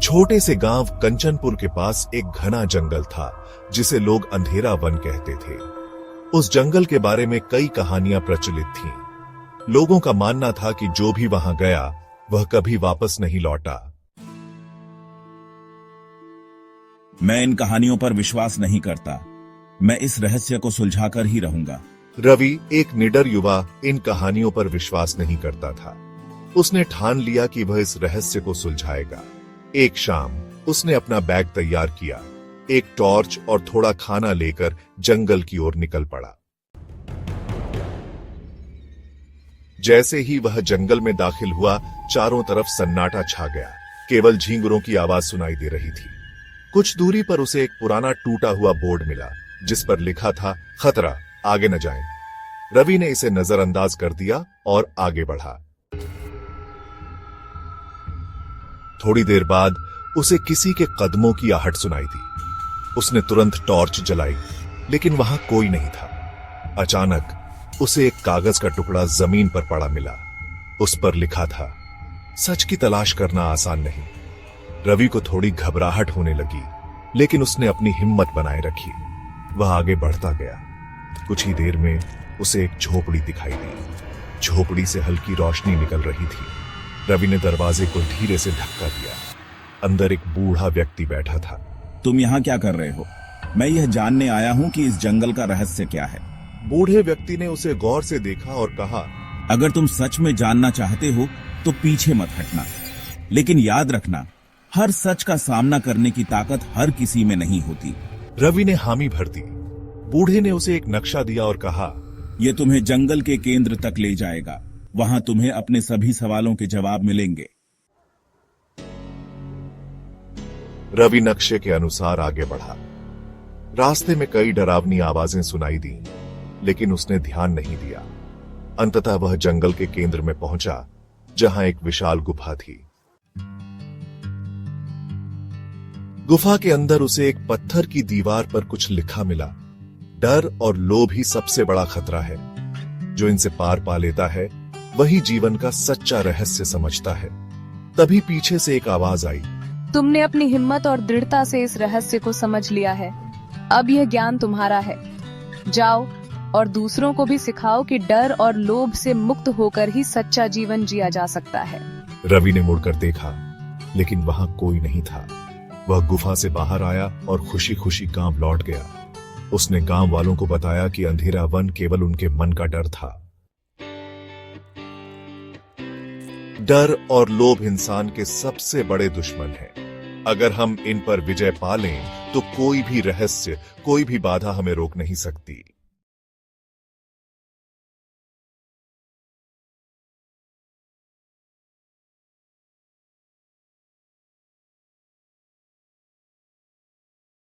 छोटे से गांव कंचनपुर के पास एक घना जंगल था जिसे लोग अंधेरा वन कहते थे। उस जंगल के बारे में कई कहानियां प्रचलित थीं। लोगों का मानना था कि जो भी वहां गया वह कभी वापस नहीं लौटा। मैं इन कहानियों पर विश्वास नहीं करता। मैं इस रहस्य को सुलझाकर ही रहूंगा। रवि, एक निडर युवा, इन कहानियों पर विश्वास नहीं करता था। उसने ठान लिया कि वह इस रहस्य को सुलझाएगा। एक शाम उसने अपना बैग तैयार किया, एक टॉर्च और थोड़ा खाना लेकर जंगल की ओर निकल पड़ा। जैसे ही वह जंगल में दाखिल हुआ, चारों तरफ सन्नाटा छा गया। केवल झींगुरों की आवाज सुनाई दे रही थी। कुछ दूरी पर उसे एक पुराना टूटा हुआ बोर्ड मिला जिस पर लिखा था, खतरा, आगे न जाएं। रवि ने इसे नजरअंदाज कर दिया और आगे बढ़ा। थोड़ी देर बाद उसे किसी के कदमों की आहट सुनाई दी। उसने तुरंत टॉर्च जलाई, लेकिन वहां कोई नहीं था। अचानक उसे एक कागज का टुकड़ा जमीन पर पड़ा मिला। उस पर लिखा था, सच की तलाश करना आसान नहीं। रवि को थोड़ी घबराहट होने लगी, लेकिन उसने अपनी हिम्मत बनाए रखी। वह आगे बढ़ता गया। कुछ ही देर में उसे एक झोपड़ी दिखाई दी। झोपड़ी से हल्की रोशनी निकल रही थी। रवि ने दरवाजे को धीरे से धक्का दिया। अंदर एक बूढ़ा व्यक्ति बैठा था। तुम यहाँ क्या कर रहे हो? मैं यह जानने आया हूँ कि इस जंगल का रहस्य क्या है। बूढ़े व्यक्ति ने उसे गौर से देखा और कहा, अगर तुम सच में जानना चाहते हो तो पीछे मत हटना, लेकिन याद रखना, हर सच का सामना करने की ताकत हर किसी में नहीं होती। रवि ने हामी भर दी। बूढ़े ने उसे एक नक्शा दिया और कहा, यह तुम्हें जंगल के केंद्र तक ले जाएगा। वहां तुम्हें अपने सभी सवालों के जवाब मिलेंगे। रवि नक्शे के अनुसार आगे बढ़ा। रास्ते में कई डरावनी आवाजें सुनाई दी, लेकिन उसने ध्यान नहीं दिया। अंततः वह जंगल के केंद्र में पहुंचा, जहां एक विशाल गुफा थी। गुफा के अंदर उसे एक पत्थर की दीवार पर कुछ लिखा मिला। डर और लोभ ही सबसे बड़ा खतरा है। जो इनसे पार पा लेता है वही जीवन का सच्चा रहस्य समझता है। तभी पीछे से एक आवाज आई, तुमने अपनी हिम्मत और दृढ़ता से इस रहस्य को समझ लिया है। अब यह ज्ञान तुम्हारा है। जाओ और दूसरों को भी सिखाओ कि डर और लोभ से मुक्त होकर ही सच्चा जीवन जिया जा सकता है। रवि ने मुड़कर देखा, लेकिन वहां कोई नहीं था। वह गुफा से बाहर आया और खुशी खुशी गांव लौट गया। उसने गांव वालों को बताया कि अंधेरा वन केवल उनके मन का डर था। डर और लोभ इंसान के सबसे बड़े दुश्मन हैं। अगर हम इन पर विजय पा लें तो कोई भी रहस्य, कोई भी बाधा हमें रोक नहीं सकती।